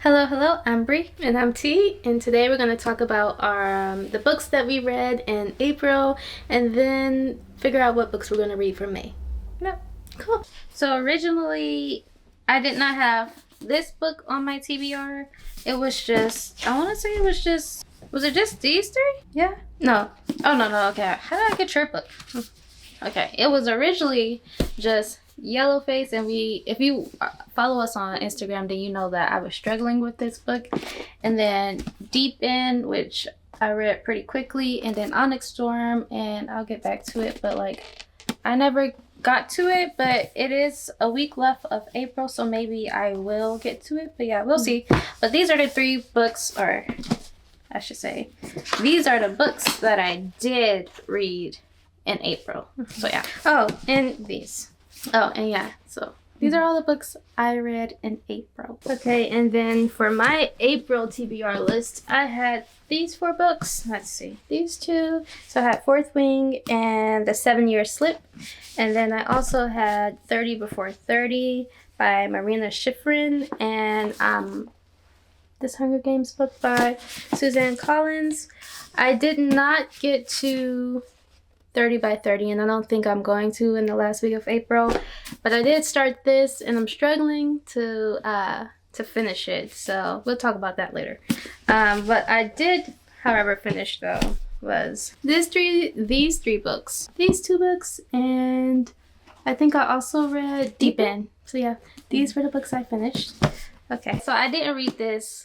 Hello, I'm Bree. And I'm T, and today we're going to talk about our the books that we read in April, and then figure out what books we're going to read for May. Yep. Cool. So originally, I did not have this book on my TBR. It was just, was it just these three? Yeah. No. Oh, no, okay. How did I get your book? Okay, it was originally just Yellowface, and if you follow us on Instagram, then you know that I was struggling with this book. And then Deep In, which I read pretty quickly, and then Onyx Storm, and I'll get back to it, but like I never got to it, but it is a week left of April, so maybe I will get to it, but yeah, we'll see. But these are the three books, or I should say, these are the books that I did read in April. So yeah. Oh, and these. Oh, and yeah, so these are all the books I read in April. Okay, and then for my April TBR list, I had these 4 books. Let's see, these 2. So I had Fourth Wing and The 7-Year Slip. And then I also had 30 Before 30 by Marina Schifrin, and this Hunger Games book by Suzanne Collins. I did not get to 30 by 30, and I don't think I'm going to in the last week of April, but I did start this, and I'm struggling to finish it, so we'll talk about that later. But I did, however, finish though was these 3 books, these 2 books, and I think I also read Deep In. So yeah, these were the books I finished. Okay, so I didn't read this.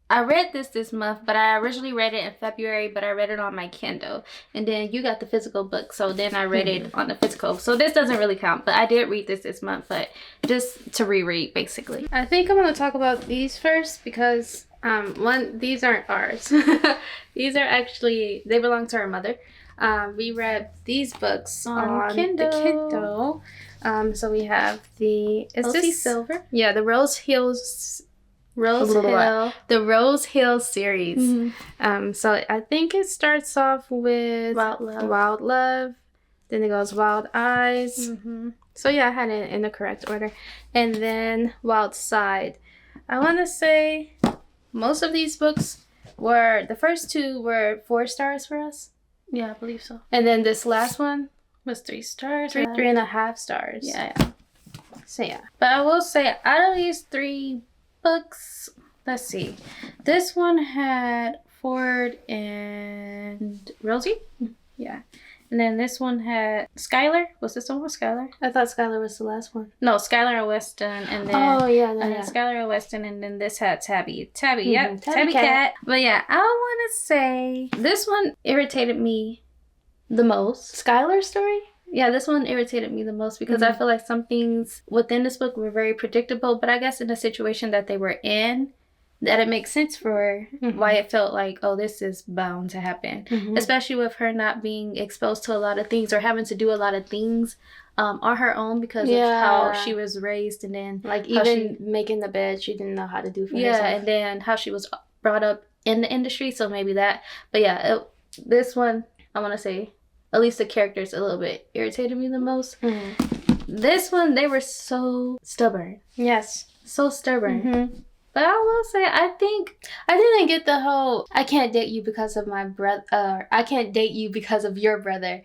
I read this month, but I originally read it in February, but I read it on my Kindle. And then you got the physical book, so then I read it on the physical. So this doesn't really count, but I did read this month, but just to reread, basically. I think I'm going to talk about these first because, these aren't ours. These are actually, they belong to our mother. We read these books on Kindle. The Kindle. So we have the, is Elsie this Silver? Yeah, the Rose Hill series. So I think it starts off with Wild Love, then it goes Wild Eyes. So yeah, I had it in the correct order, and then Wild Side. I want to say most of these books were, the first 2 were 4 stars for us. Yeah, I believe so. And then this last one was 3 stars, 3.5 stars. Yeah. So yeah, but I will say, out of these 3 books, let's see, this one had Ford and Rosie. Yeah. And then this one had Skylar. Was this one with Skylar? I thought Skylar was the last one. No, Skylar and Weston, and then Skylar and Weston, and then this had Tabby. Yep, Tabby Cat. But yeah, I want to say this one irritated me the most. Skylar's story? Yeah, this one irritated me the most because I feel like some things within this book were very predictable, but I guess in the situation that they were in, that it makes sense for why it felt like, oh, this is bound to happen. Especially with her not being exposed to a lot of things or having to do a lot of things on her own because of how she was raised, and then like even making the bed she didn't know how to do for herself. Yeah, and then how she was brought up in the industry, so maybe that. But yeah, this one, I want to say, at least the characters a little bit irritated me the most. This one, they were so stubborn. Yes. So stubborn. But I will say, I think I didn't get the whole, I can't date you because of my brother, I can't date you because of your brother.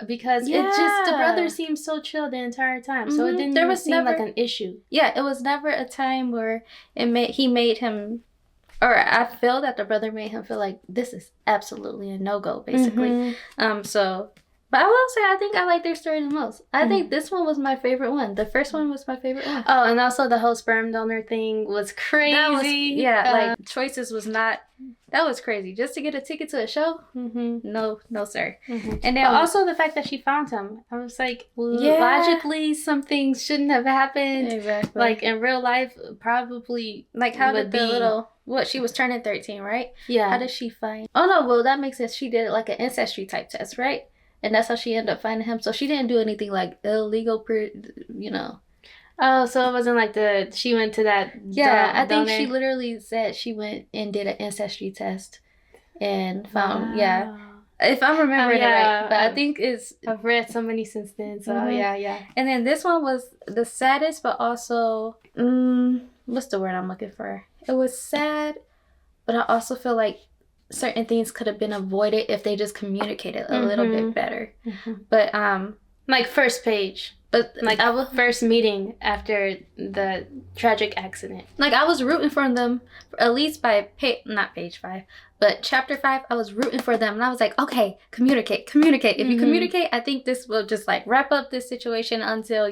Because it just, the brother seemed so chill the entire time. So it didn't seem like an issue. Yeah, it was never a time where he made him, or I feel that the brother made him feel like this is absolutely a no-go, basically. But I will say, I think I like their story the most. I think this one was my favorite one. The first one was my favorite one. Oh, and also the whole sperm donor thing was crazy. Like Choices was not, that was crazy. Just to get a ticket to a show? No, sir. And then also the fact that she found him. I was like, logically, some things shouldn't have happened. Exactly. Like in real life, probably. Like how did she was turning 13, right? Yeah. How did she find? Oh no, well that makes sense. She did like an ancestry type test, right? And that's how she ended up finding him. So she didn't do anything like illegal, Oh, so it wasn't like she went to that. Yeah, I think she literally said she went and did an ancestry test and found, if I'm remembering it right. But I think I've read so many since then. So yeah. And then this one was the saddest, but also, what's the word I'm looking for? It was sad, but I also feel like certain things could have been avoided if they just communicated a little bit better. But like first page. But like first meeting after the tragic accident. Like I was rooting for them, at least by not page 5, but chapter 5. I was rooting for them, and I was like, okay, communicate. If you communicate, I think this will just like wrap up this situation until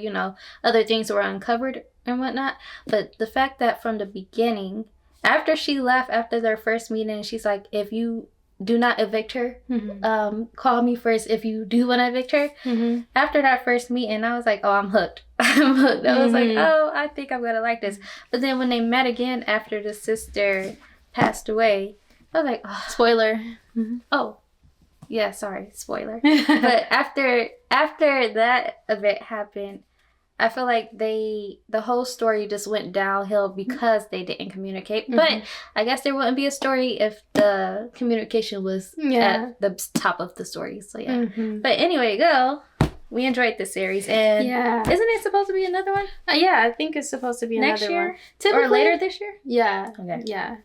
other things were uncovered and whatnot. But the fact that from the beginning, after she left after their first meeting, she's like, if you do not evict her, call me first if you do want to evict her. After that first meeting, I was like, oh, I'm hooked. I was like, oh, I think I'm gonna like this. But then when they met again after the sister passed away, I was like, oh. Spoiler. Oh yeah, sorry, spoiler. But after that event happened, I feel like the whole story just went downhill because they didn't communicate. But I guess there wouldn't be a story if the communication was at the top of the story. So yeah. But anyway, we enjoyed this series, and isn't it supposed to be another one? Yeah, I think it's supposed to be next another year one. Typically, or later this year. Yeah. Okay. Yeah.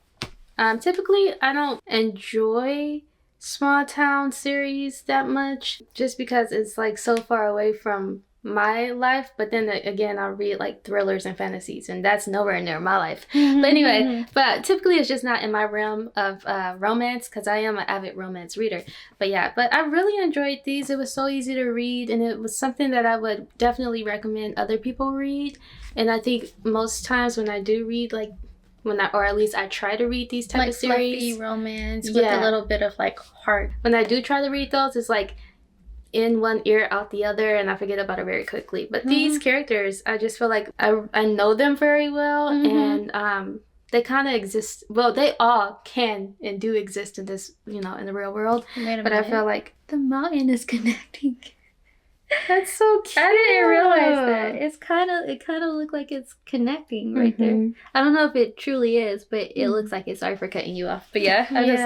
Typically, I don't enjoy small town series that much, just because it's like so far away from my life. But then again, I read like thrillers and fantasies, and that's nowhere near my life. But anyway, but typically it's just not in my realm of romance, because I am an avid romance reader. But I really enjoyed these. It was so easy to read, and it was something that I would definitely recommend other people read. And I think most times when I do read, like or at least I try to read these type of series, fluffy romance with a little bit of like heart. When I do try to read those, it's like in one ear out the other, and I forget about it very quickly. But these characters, I just feel like I know them very well, and they kind of exist. Well, they all can and do exist in this, in the real world. But I feel like the mountain is connecting. That's so cute. I didn't realize that. It kind of looked like it's connecting right there. I don't know if it truly is, but it looks like it. Sorry for cutting you off. But yeah, I just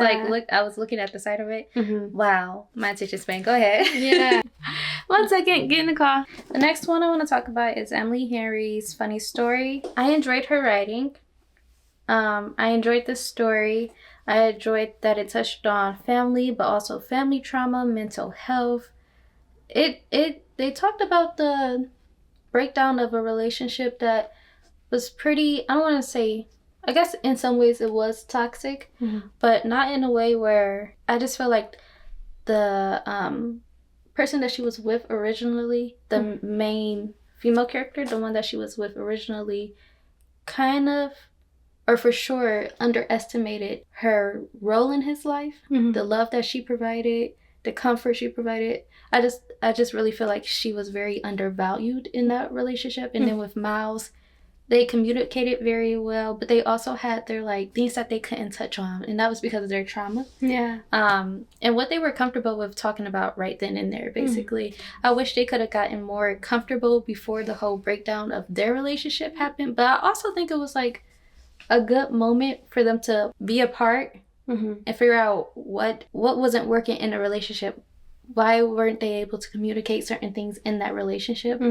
I was looking at the side of it. Wow, my attention span. Go ahead. Yeah. 1 second, get in the car. The next one I want to talk about is Emily Henry's Funny Story. I enjoyed her writing. I enjoyed the story. I enjoyed that it touched on family, but also family trauma, mental health. They talked about the breakdown of a relationship that was pretty, I don't want to say, I guess in some ways it was toxic, but not in a way where I just feel like the person that she was with originally, the main female character, the one that she was with originally, kind of, or for sure, underestimated her role in his life, the love that she provided, the comfort she provided. I just really feel like she was very undervalued in that relationship. And then with Miles, they communicated very well, but they also had their like things that they couldn't touch on, and that was because of their trauma. Yeah. And what they were comfortable with talking about right then and there, basically. I wish they could have gotten more comfortable before the whole breakdown of their relationship happened. But I also think it was like a good moment for them to be apart and figure out what wasn't working in the relationship. Why weren't they able to communicate certain things in that relationship?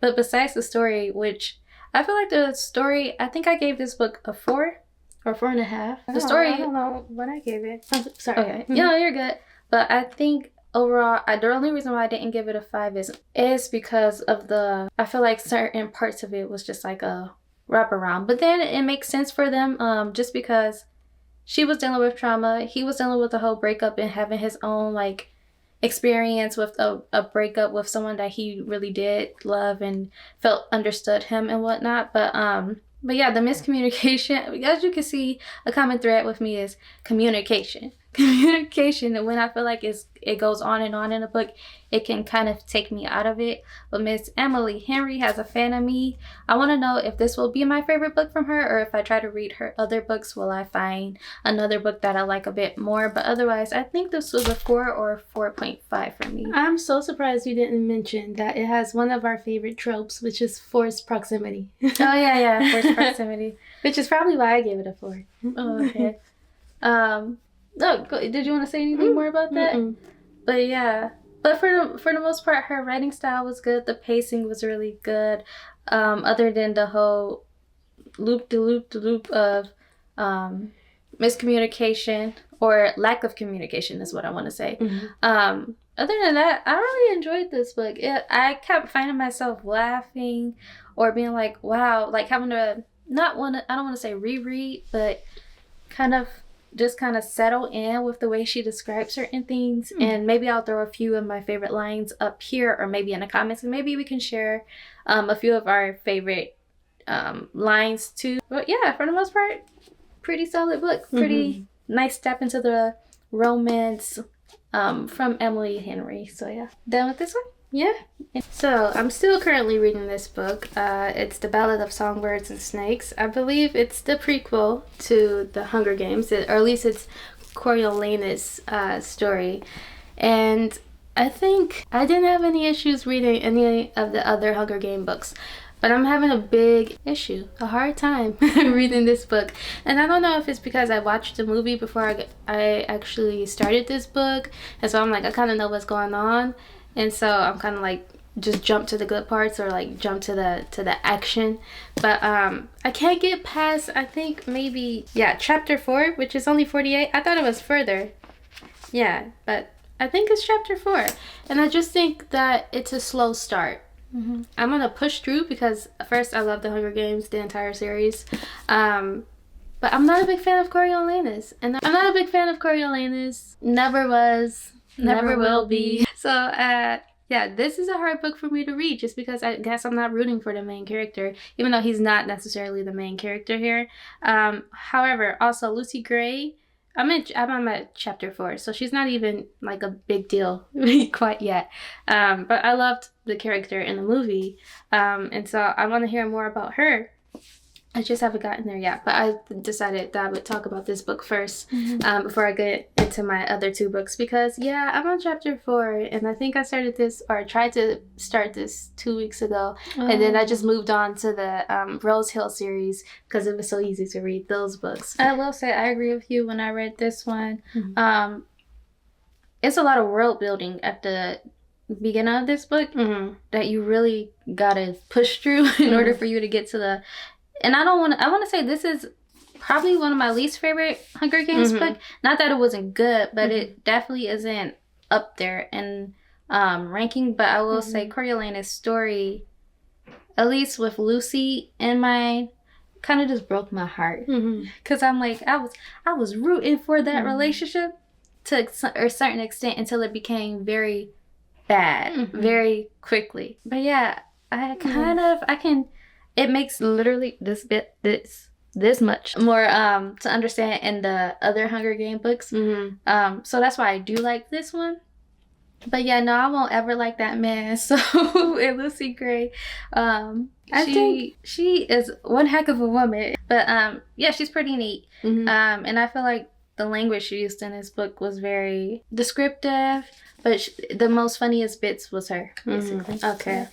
But besides the story, which I feel like the story, I think I gave this book a 4 or 4.5. The story, I don't know what I gave it. Oh, sorry. Okay. No, you're good. But I think overall, the only reason why I didn't give it a 5 is because of I feel like certain parts of it was just like a wraparound. But then it makes sense for them, just because she was dealing with trauma. He was dealing with the whole breakup and having his own like experience with a breakup with someone that he really did love and felt understood him and whatnot. But yeah, the miscommunication, as you can see, a common thread with me is communication. And when I feel like it goes on and on in a book, it can kind of take me out of it. But Miss Emily Henry has a fan of me. I want to know if this will be my favorite book from her, or if I try to read her other books, will I find another book that I like a bit more. But otherwise, I think this was a 4 or 4.5 for me. I'm so surprised you didn't mention that it has one of our favorite tropes, which is forced proximity. Oh yeah, forced proximity. Which is probably why I gave it a 4. Oh, okay. Did you want to say anything more about that? But yeah, but for the most part, her writing style was good. The pacing was really good. Other than the whole loop of miscommunication or lack of communication is what I want to say. Other than that, I really enjoyed this book. I kept finding myself laughing or being like, wow, like having to I don't want to say reread, but kind of settle in with the way she describes certain things. And maybe I'll throw a few of my favorite lines up here or maybe in the comments, and maybe we can share a few of our favorite lines too. But yeah, for the most part, pretty solid book. Pretty nice step into the romance from Emily Henry. So yeah, done with this one? Yeah. So I'm still currently reading this book. It's the Ballad of Songbirds and Snakes. I believe it's the prequel to the Hunger Games, or at least it's Coriolanus' story. And I think I didn't have any issues reading any of the other Hunger Game books. But I'm having a big issue, a hard time reading this book. And I don't know if it's because I watched the movie before I actually started this book. And so I'm like, I kind of know what's going on. And so I'm kind of like, just jump to the good parts or like jump to the action. But I can't get past, I think maybe, chapter 4, which is only 48. I thought it was further. Yeah, but I think it's chapter 4. And I just think that it's a slow start. I'm gonna push through because first I love the Hunger Games, the entire series, but I'm not a big fan of Coriolanus, and I'm not a big fan of Coriolanus. Never was, never will be. So this is a hard book for me to read just because I guess I'm not rooting for the main character, even though he's not necessarily the main character here. However, also Lucy Gray, I'm at chapter 4, so she's not even like a big deal quite yet. But I loved the character in the movie, and so I want to hear more about her. I just haven't gotten there yet, but I decided that I would talk about this book first before I get into my other 2 books because, I'm on chapter 4, and I think I started this, or tried to start this 2 weeks ago, and then I just moved on to the Rose Hill series because it was so easy to read those books. I will say I agree with you when I read this one. It's a lot of world building at the beginning of this book that you really gotta push through in order for you to get to the... And I want to say this is probably one of my least favorite Hunger Games book. Not that it wasn't good, but it definitely isn't up there in ranking. But I will say Coriolanus' story, at least with Lucy in mind, kind of just broke my heart. Because I'm like, I was rooting for that relationship to a certain extent until it became very bad very quickly. But yeah, I can... It makes literally this much more to understand in the other Hunger Game books. So that's why I do like this one. But yeah, no, I won't ever like that man. So and Lucy Gray, I think she is one heck of a woman. But she's pretty neat. And I feel like the language she used in this book was very descriptive. But the most funniest bits was her, basically. Okay.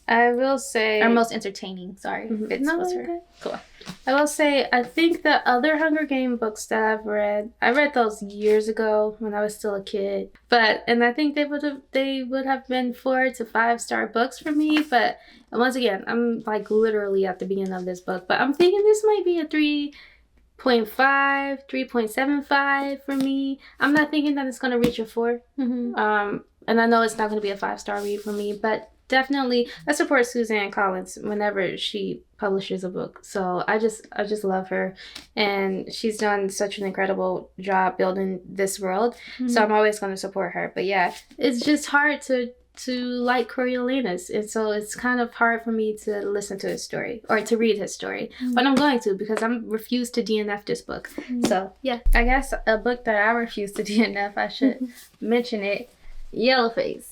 I will say... Or most entertaining, sorry. Bits was her. Okay. Cool. I will say, I think the other Hunger Game books that I read those years ago when I was still a kid. And I think they would have been 4 to 5 star books for me. But once again, I'm like literally at the beginning of this book. But I'm thinking this might be a 3.5, 3.75 for me. I'm not thinking that it's going to reach a 4. And I know it's not going to be a 5-star read for me, but definitely I support Suzanne Collins whenever she publishes a book. So I just love her, and she's done such an incredible job building this world. So I'm always going to support her. But yeah, it's just hard to like Coriolanus, and so it's kind of hard for me to listen to his story or to read his story. But I'm going to, because I'm refused to DNF this book. So yeah, I guess a book that I refuse to DNF, I should mention it, Yellowface.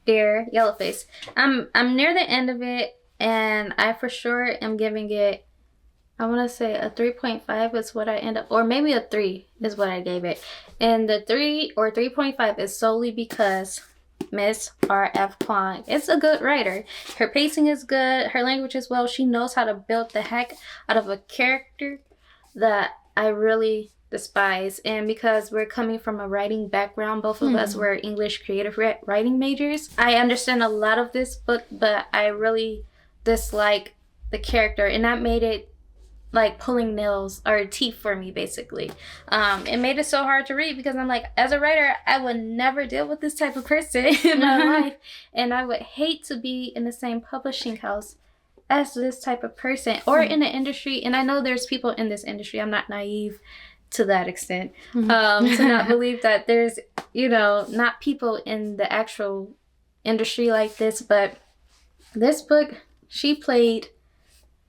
Dear Yellowface. I'm near the end of it, and I for sure am giving it, I want to say a 3.5 is what I end up, or maybe a 3 is what I gave it. And the 3 or 3.5 is solely because Miss R.F. Kuang is a good writer. Her pacing is good. Her language is well. She knows how to build the heck out of a character that I really despise. And because we're coming from a writing background, both of us were English creative writing majors, I understand a lot of this book, but I really dislike the character, and that made it like pulling nails or teeth for me, basically. It made it so hard to read because I'm like, as a writer, I would never deal with this type of person in my life, and I would hate to be in the same publishing house as this type of person or in the industry. And I know there's people in this industry. I'm not naive to that extent, to not believe that there's, you know, not people in the actual industry like this. But this book, she played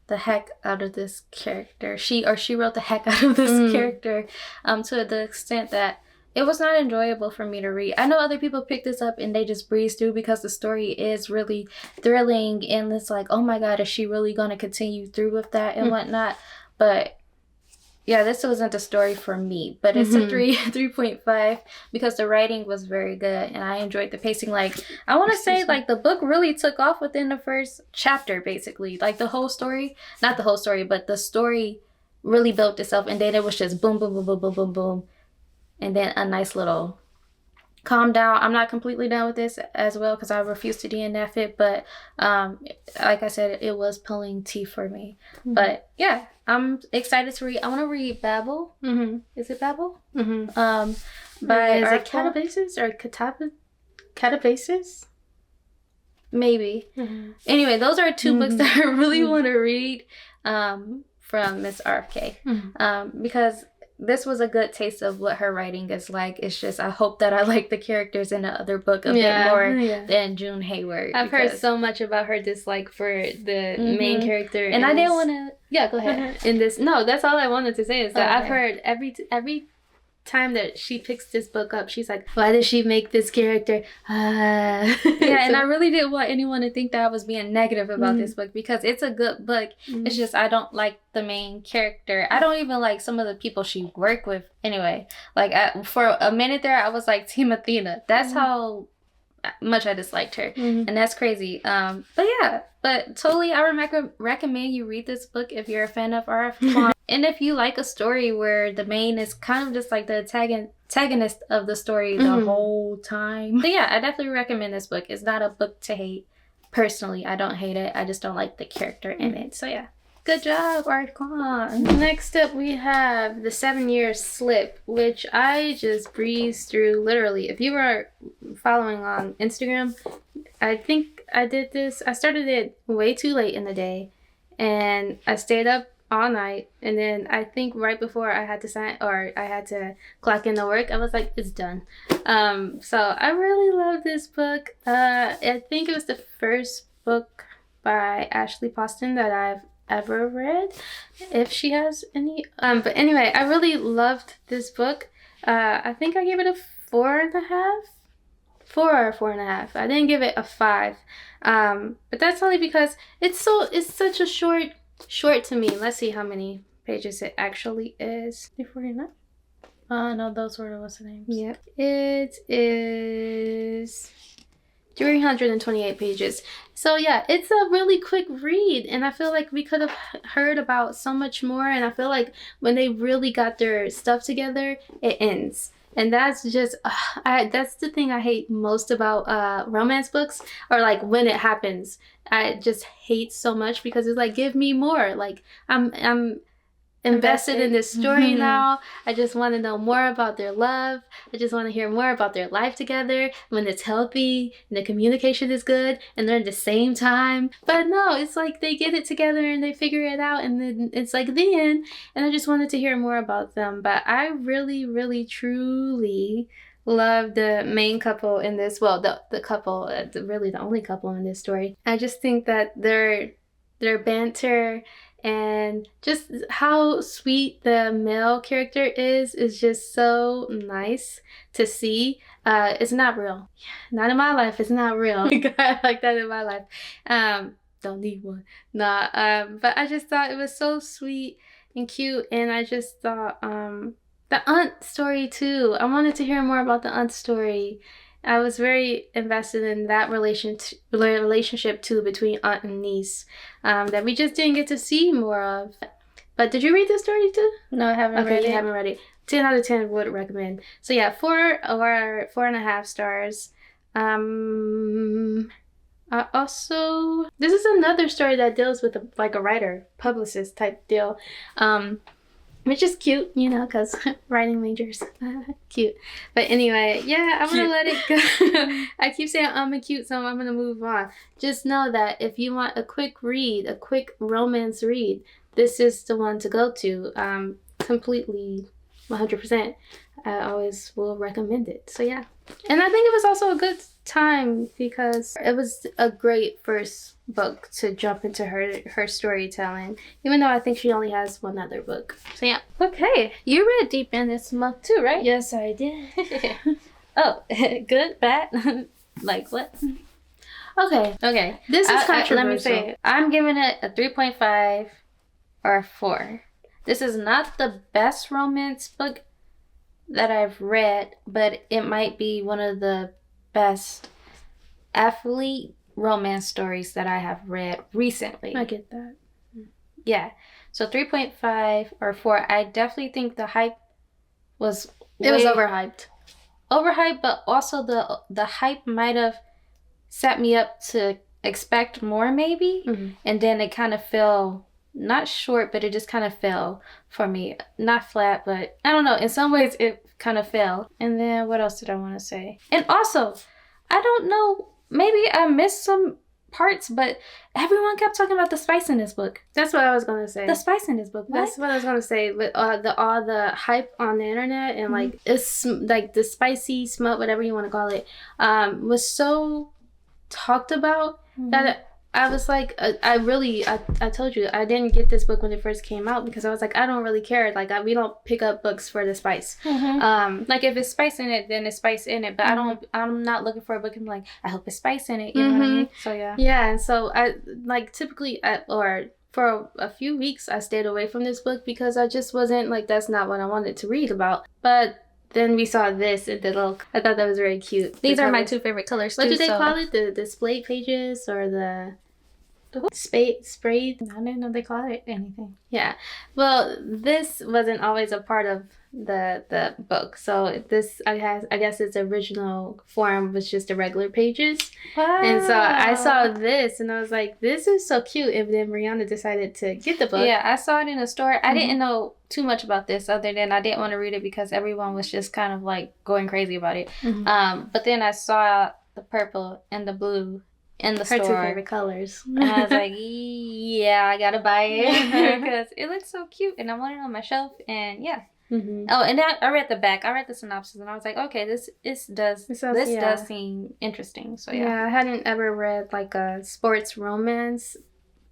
the heck out of this character. She wrote the heck out of this character, to the extent that it was not enjoyable for me to read. I know other people pick this up and they just breeze through because the story is really thrilling and it's like, oh my God, is she really going to continue through with that and whatnot? But yeah, this wasn't the story for me, but it's a 3.5 because the writing was very good and I enjoyed the pacing. Like, I want to say, like, the book really took off within the first chapter, basically. Like, the whole story, not the whole story, but the story really built itself, and then it was just boom, boom, boom, boom, boom, boom, boom, and then a nice little calm down. I'm not completely done with this as well because I refuse to DNF it, but like I said, it was pulling teeth for me. But yeah, I'm excited to read. I want to read Babel. Is it Babel? By is it Catabasis or Catabasis? Maybe. Anyway, those are two books that I really want to read from Miss RFK, because this was a good taste of what her writing is like. It's just, I hope that I like the characters in the other book a bit more than June Hayward. I've heard so much about her dislike for the main character. And I didn't want to... Yeah, go ahead. In this... No, that's all I wanted to say is that I've heard every time that she picks this book up, she's like, why did she make this character? Yeah, and I really didn't want anyone to think that I was being negative about this book because it's a good book. It's just I don't like the main character. I don't even like some of the people she worked with. Anyway, like for a minute there, I was like Team Athena. That's how much I disliked her, and that's crazy. But totally, I recommend you read this book if you're a fan of RF. And if you like a story where the main is kind of just like the antagonist of the story the whole time. But yeah, I definitely recommend this book. It's not a book to hate. Personally, I don't hate it. I just don't like the character in it. So yeah. Good job, Archon. Next up, we have The 7-Year Slip, which I just breezed through literally. If you were following on Instagram, I think I did this. I started it way too late in the day, and I stayed up all night. And then I think right before I had to clock into work, I was like, it's done. So I really love this book. I think it was the first book by Ashley Poston that I've ever read, if she has any. But anyway, I really loved this book. I think I gave it a 4.5. 4 or 4.5. I didn't give it a 5. But that's only because it's such a short to me. Let's see how many pages it actually is. 349. No, those were what's the names. Yep. It is 328 pages. So yeah, it's a really quick read, and I feel like we could have heard about so much more, and I feel like when they really got their stuff together, it ends. And that's just that's the thing I hate most about romance books, or like when it happens. I just hate so much because it's like, give me more. Like I'm invested in this story now. I just want to know more about their love. I just want to hear more about their life together when it's healthy and the communication is good and they're at the same time. But no, it's like they get it together and they figure it out and then it's like the end. And I just wanted to hear more about them. But I really, really, truly love the main couple in this. Well, the couple, really the only couple in this story. I just think that their banter and just how sweet the male character is just so nice to see. It's not real. Not in my life. It's not real. I like that in my life. Don't need one. Nah. But I just thought it was so sweet and cute, and I just thought the aunt story too. I wanted to hear more about the aunt story. I was very invested in that relationship too between aunt and niece, that we just didn't get to see more of. But did you read this story too? No, I haven't read it. Okay, you haven't read it. 10 out of 10 would recommend. So yeah, 4 or 4.5 stars. I also, this is another story that deals with like a writer, publicist type deal, which is cute, you know, because writing majors, cute. But anyway, yeah, I'm gonna let it go. I keep saying I'm a cute, so I'm gonna move on. Just know that if you want a quick read, a quick romance read, this is the one to go to. Completely, 100%. I always will recommend it. So yeah, and I think it was also a good time because it was a great first book to jump into her storytelling, even though I think she only has one other book. So yeah. Okay, you read Deep End this month too, right? Yes, I did. Oh, good, bad? Like what? Okay. This is controversial. Let me say, I'm giving it a 3.5 or a 4. This is not the best romance book that I've read, but it might be one of the best athlete romance stories that I have read recently. I get that. Yeah. So 3.5 or 4. I definitely think the hype was overhyped. Overhyped, but also the hype might have set me up to expect more maybe. Mm-hmm. And then it kind of fell, not short, but it just kind of fell for me. Not flat, but I don't know. In some ways it kind of fell. And then what else did I want to say? And also, I don't know, maybe I missed some parts, but everyone kept talking about the spice in this book. That's what I was gonna say. The spice in this book. What? That's what I was gonna say. With all the hype on the internet and like it's like the spicy smut, whatever you want to call it, was so talked about that I was like, I told you I didn't get this book when it first came out because I was like, I don't really care. Like we don't pick up books for the spice. Like if it's spice in it, then it's spice in it. But I'm not looking for a book and be like, I hope it's spice in it. You know what I mean? So yeah. Yeah, and so I like typically for a few weeks I stayed away from this book because I just wasn't like, that's not what I wanted to read about. But then we saw this and I thought that was very cute. These are my two favorite colors too. What do they call it? The displayed pages or the sprayed? I didn't know they called it anything. Yeah. Well, this wasn't always a part of the book. So this, I guess its original form was just the regular pages. Wow. And so I saw this and I was like, this is so cute. And then Brianna decided to get the book. Yeah, I saw it in a store. I didn't know too much about this other than I didn't want to read it because everyone was just kind of like going crazy about it. But then I saw the purple and the blue in the store. Her two favorite colors. And I was like, yeah, I gotta buy it because it looks so cute and I want it on my shelf. And yeah. Oh, and I read the back. I read the synopsis and I was like, okay, this does seem interesting. So yeah. I hadn't ever read like a sports romance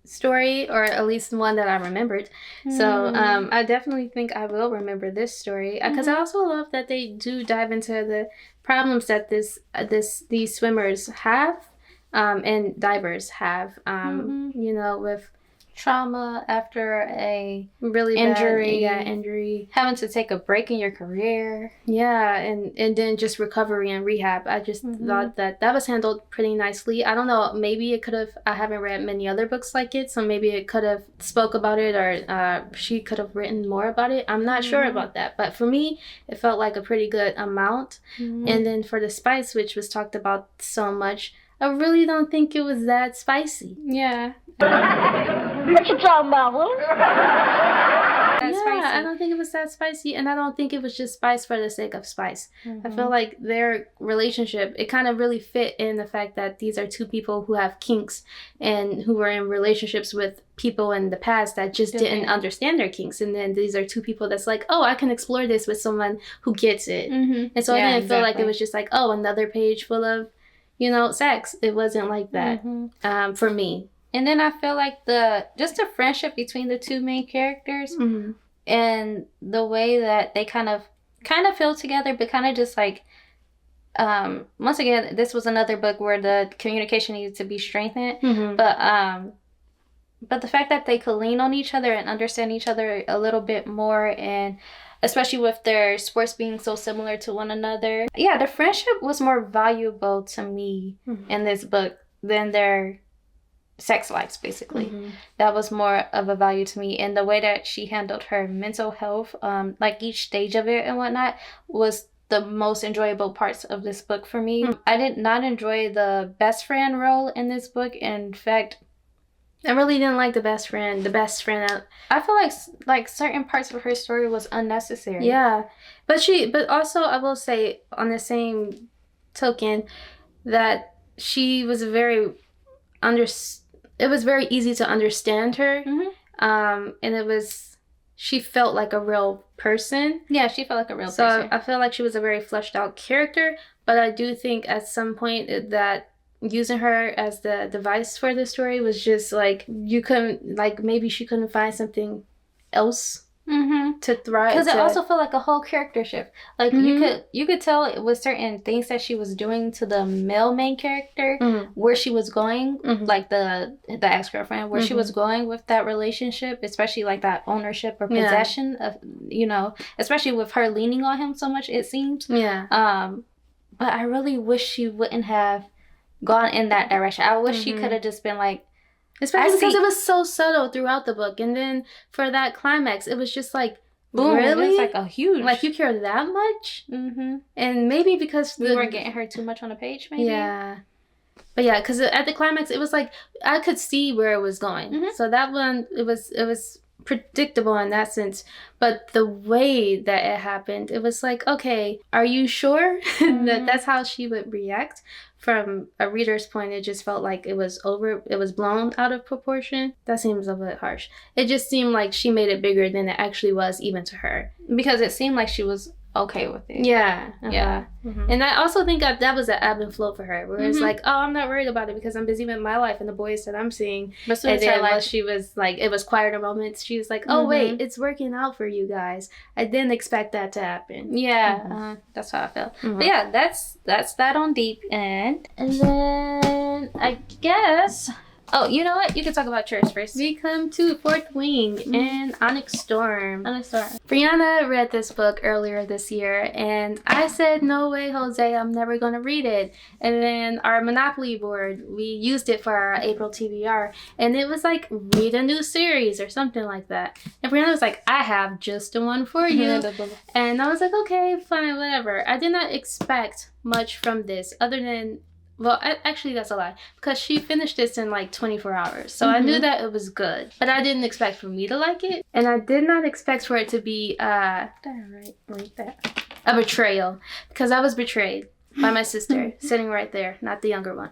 story, or at least one that I remembered. So I definitely think I will remember this story because I also love that they do dive into the problems that these swimmers have and divers have. You know, with trauma after a really injury, injury, having to take a break in your career, and then just recovery and rehab. I just thought that was handled pretty nicely. I don't know, maybe it could have, I haven't read many other books like it, so maybe it could have spoke about it, or she could have written more about it. I'm not sure about that, but for me it felt like a pretty good amount. And then for the spice, which was talked about so much, I really don't think it was that spicy. Yeah. What you talking about, Spicy. I don't think it was that spicy, and I don't think it was just spice for the sake of spice. I feel like their relationship, it kind of really fit in the fact that these are two people who have kinks and who were in relationships with people in the past that just didn't understand their kinks, and then these are two people that's like, oh, I can explore this with someone who gets it. And so I didn't feel like it was just like, oh, another page full of, you know, sex. It wasn't like that for me. And then I feel like the friendship between the two main characters and the way that they kind of feel together, but kind of just like, once again, this was another book where the communication needed to be strengthened. But the fact that they could lean on each other and understand each other a little bit more, and especially with their sports being so similar to one another. Yeah, the friendship was more valuable to me in this book than their sex lives, basically. That was more of a value to me, and the way that she handled her mental health, like each stage of it and whatnot, was the most enjoyable parts of this book for me. I did not enjoy the best friend role in this book. In fact, I really didn't like the best friend. I feel like certain parts of her story was unnecessary. Yeah, but also I will say on the same token that she was it was very easy to understand her. And she felt like a real person. Yeah, she felt like a real person. So I feel like she was a very fleshed out character, but I do think at some point that using her as the device for the story was just like, you couldn't, like, maybe she couldn't find something else to thrive. Because it also felt like a whole character shift. Like you could tell with certain things that she was doing to the male main character where she was going, like the ex-girlfriend, where she was going with that relationship, especially like that ownership or possession of, you know, especially with her leaning on him so much, it seems. But I really wish she wouldn't have gone in that direction. I wish she could have just been like, especially because it was so subtle throughout the book, and then for that climax, it was just like, boom, really? It was like a huge, like, you care that much? And maybe because we weren't getting her too much on the page, maybe. Yeah, but yeah, because at the climax, it was like I could see where it was going. So that one, it was predictable in that sense, but the way that it happened, it was like, okay, are you sure that that's how she would react? From a reader's point, it just felt like it was blown out of proportion. That seems a bit harsh. It just seemed like she made it bigger than it actually was, even to her, because it seemed like she was okay with it. Yeah. And I also think that was an ebb and flow for her, where it's like, oh, I'm not worried about it because I'm busy with my life and the boys that I'm seeing. But and then once she was like, it was quieter moments, she was like, oh wait, it's working out for you guys. I didn't expect that to happen. Yeah, that's how I felt. But yeah, that's that on Deep End. And then I guess, oh, you know what? You can talk about yours first. We come to Fourth Wing and Onyx Storm. Brianna read this book earlier this year, and I said, no way, Jose, I'm never going to read it. And then our Monopoly board, we used it for our April TBR, and it was like, read a new series or something like that. And Brianna was like, I have just the one for you. And I was like, okay, fine, whatever. I did not expect much from this other than, well, actually, that's a lie, because she finished this in like 24 hours. So I knew that it was good, but I didn't expect for me to like it. And I did not expect for it to be a betrayal, because I was betrayed by my sister sitting right there, not the younger one.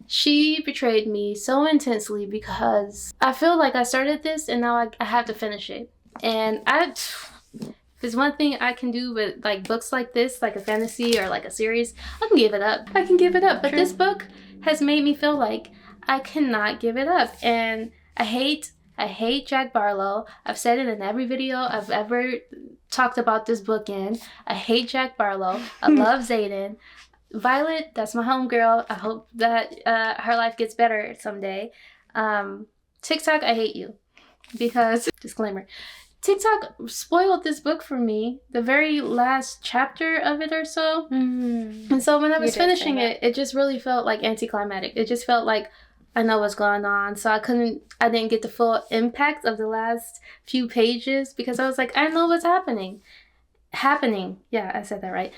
She betrayed me so intensely because I feel like I started this and now I have to finish it. And if there's one thing I can do with like books like this, like a fantasy or like a series, I can give it up. But this book has made me feel like I cannot give it up. And I hate Jack Barlow. I've said it in every video I've ever talked about this book in. I hate Jack Barlow. I love Xaden. Violet, that's my homegirl. I hope that her life gets better someday. TikTok, I hate you. Because, disclaimer, TikTok spoiled this book for me, the very last chapter of it or so. And so when I was finishing it, it just really felt like anticlimactic. It just felt like I know what's going on. So I didn't get the full impact of the last few pages because I was like, I know what's happening. Yeah, I said that right.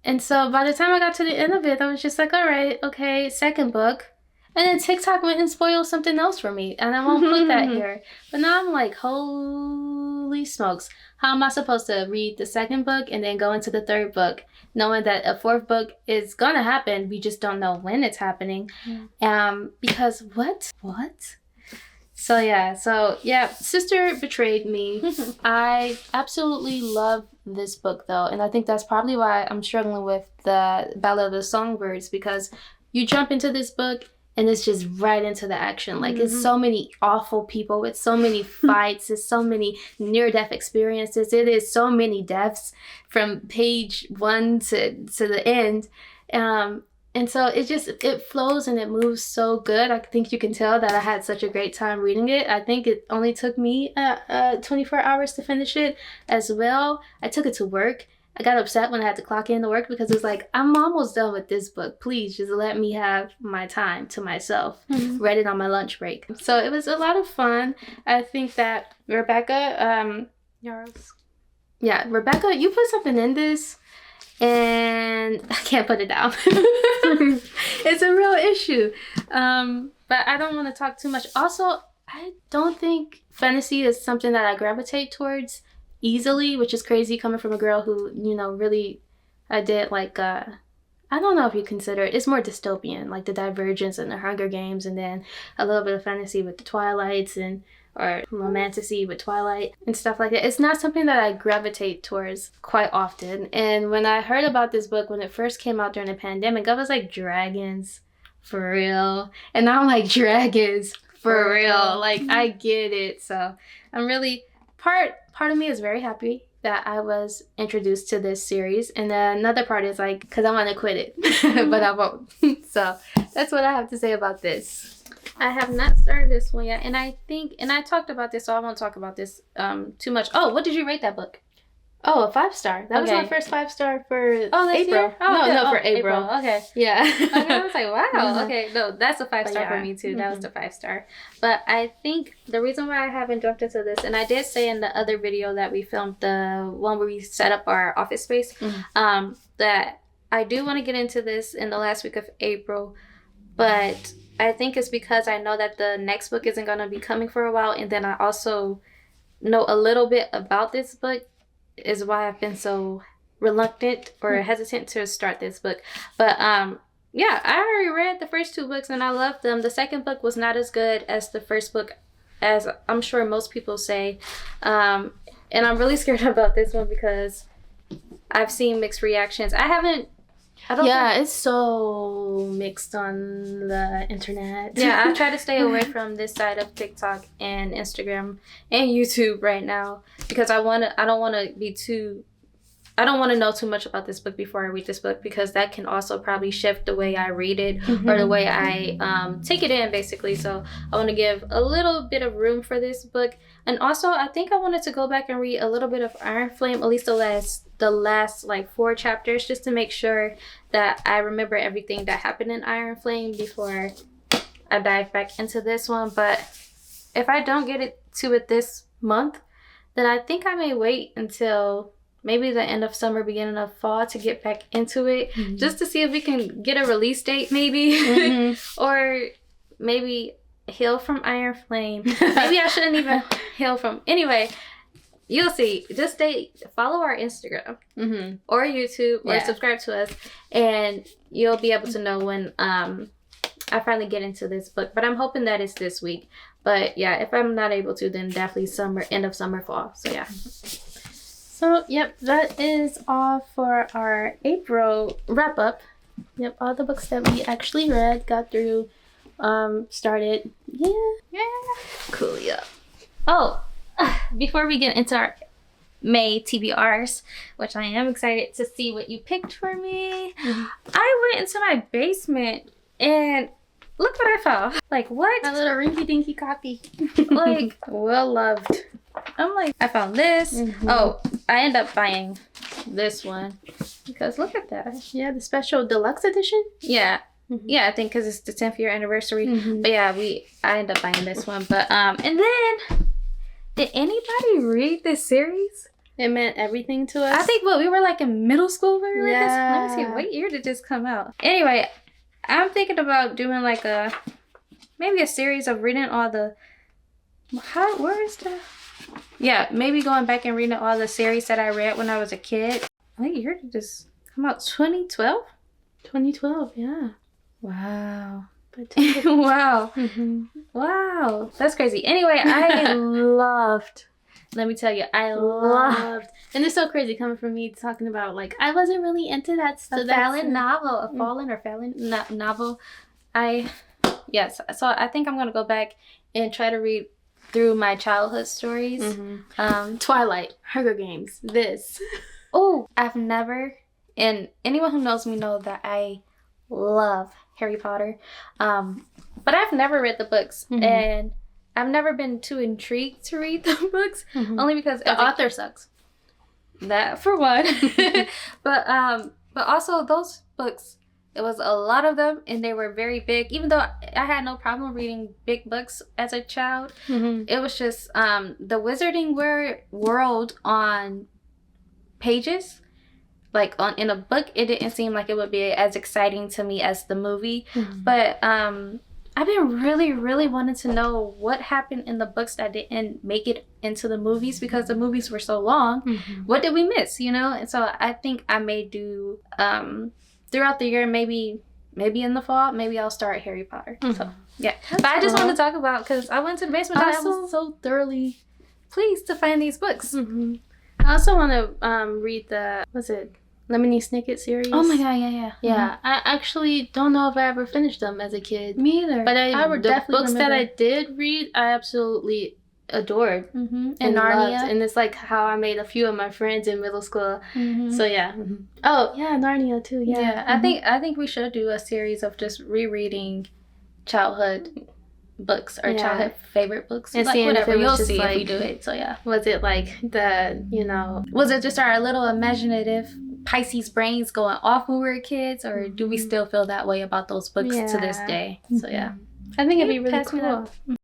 And so by the time I got to the end of it, I was just like, all right, okay, second book. And then TikTok went and spoiled something else for me. And I won't put that here. But now I'm like, holy smokes. How am I supposed to read the second book and then go into the third book, knowing that a fourth book is going to happen? We just don't know when it's happening. Because what? So yeah, sister betrayed me. I absolutely love this book though. And I think that's probably why I'm struggling with the Ballad of the Songbirds, because you jump into this book and it's just right into the action. Like, it's so many awful people. It's so many fights. It's so many near-death experiences. It is so many deaths from page 1 to the end. And so it flows and it moves so good. I think you can tell that I had such a great time reading it. I think it only took me 24 hours to finish it as well. I took it to work. I got upset when I had to clock in to work because it was like, I'm almost done with this book. Please just let me have my time to myself. Read it on my lunch break. So it was a lot of fun. I think that Rebecca, Yeah, Rebecca, you put something in this, and I can't put it down. It's a real issue. But I don't want to talk too much. Also, I don't think fantasy is something that I gravitate towards easily, which is crazy coming from a girl who, you know, really, I did like, I don't know if you consider it, it's more dystopian, like the Divergence and the Hunger Games, and then a little bit of fantasy with the Twilights or romantasy with Twilight and stuff like that. It's not something that I gravitate towards quite often. And when I heard about this book, when it first came out during the pandemic, I was like, dragons? For real? And now I'm like, dragons? For real? Like, I get it. So I'm really, part of me is very happy that I was introduced to this series. And then another part is like, because I want to quit it, but I won't. So that's what I have to say about this. I have not started this one yet, and I think, and I talked about this, so I won't talk about this too much. Oh, what did you rate that book? Oh, a 5-star. That was my first 5-star for April. Year? Oh, for April. Okay. Yeah. Okay, I was like, wow. Okay, no, that's a 5-star for me too. That was the 5-star. But I think the reason why I haven't jumped into this, and I did say in the other video that we filmed, the one where we set up our office space, that I do want to get into this in the last week of April, but I think it's because I know that the next book isn't going to be coming for a while, and then I also know a little bit about this book is why I've been so reluctant or hesitant to start this book. But yeah, I already read the first 2 books and I loved them. The second book was not as good as the first book, as I'm sure most people say. And I'm really scared about this one because I've seen mixed reactions. It's so mixed on the internet. Yeah, I try to stay away from this side of TikTok and Instagram and YouTube right now because I don't want to know too much about this book before I read this book, because that can also probably shift the way I read it or the way I take it in, basically. So I want to give a little bit of room for this book. And also, I think I wanted to go back and read a little bit of Iron Flame, at least the last like 4 chapters, just to make sure that I remember everything that happened in Iron Flame before I dive back into this one. But if I don't get to it this month, then I think I may wait until maybe the end of summer, beginning of fall to get back into it, just to see if we can get a release date maybe, or maybe heal from Iron Flame. Maybe I shouldn't even heal from. Anyway, you'll see. Just follow our Instagram or YouTube or subscribe to us, and you'll be able to know when I finally get into this book. But I'm hoping that it's this week. But yeah, if I'm not able to, then definitely end of summer, fall. So yeah. So yep, that is all for our April wrap up. Yep, all the books that we actually read, got through, started. Yeah. Cool, yeah. Oh, before we get into our May TBRs, which I am excited to see what you picked for me, I went into my basement and look what I found. Like, what? A little rinky dinky copy. Like, well loved. I'm like, I found this. Oh, I end up buying this one because look at that. Yeah, the special deluxe edition. Yeah. Yeah, I think because it's the 10th year anniversary. But yeah, I end up buying this one. But and then, did anybody read this series? It meant everything to us. I think we were like in middle school when we read this. Let me see, what year did this come out? Anyway, I'm thinking about doing like maybe a series of reading all the. Where is the? Yeah, maybe going back and reading all the series that I read when I was a kid. What year did this come out? 2012? 2012, yeah. Wow. Wow. Wow. That's crazy. Anyway, I loved, let me tell you, I loved, and it's so crazy coming from me talking about, like, I wasn't really into that stuff. A fallen novel. Yes. So I think I'm going to go back and try to read through my childhood stories. Twilight, Hunger Games, this. Oh, I've never, and anyone who knows me know that I love Harry Potter. But I've never read the books, and I've never been too intrigued to read the books, only because the author sucks. That for one. But also those books, it was a lot of them, and they were very big. Even though I had no problem reading big books as a child, it was just the Wizarding world on pages. Like in a book, it didn't seem like it would be as exciting to me as the movie. But I've been really wanting to know what happened in the books that didn't make it into the movies, because the movies were so long. What did we miss, you know? And so I think I may do throughout the year, maybe in the fall, maybe I'll start Harry Potter. So yeah. But I just want to talk about, because I went to the basement and I was so thoroughly pleased to find these books. I also want to read the, was it Lemony Snicket series? Oh my god, yeah. I actually don't know if I ever finished them as a kid. Me either. But I would the definitely books that I did read, I absolutely adored. And And Narnia. loved. And it's like how I made a few of my friends in middle school. So yeah. Oh yeah, Narnia too. Yeah. I think we should do a series of just rereading childhood books or childhood favorite books. And like, seeing whatever, if it was you'll just see like, if we do it. So yeah. Was it like the, you know, Was it just our little imaginative Pisces brains going off when we were kids, or do we still feel that way about those books to this day? So yeah. I think it'd be really Pass me cool. that.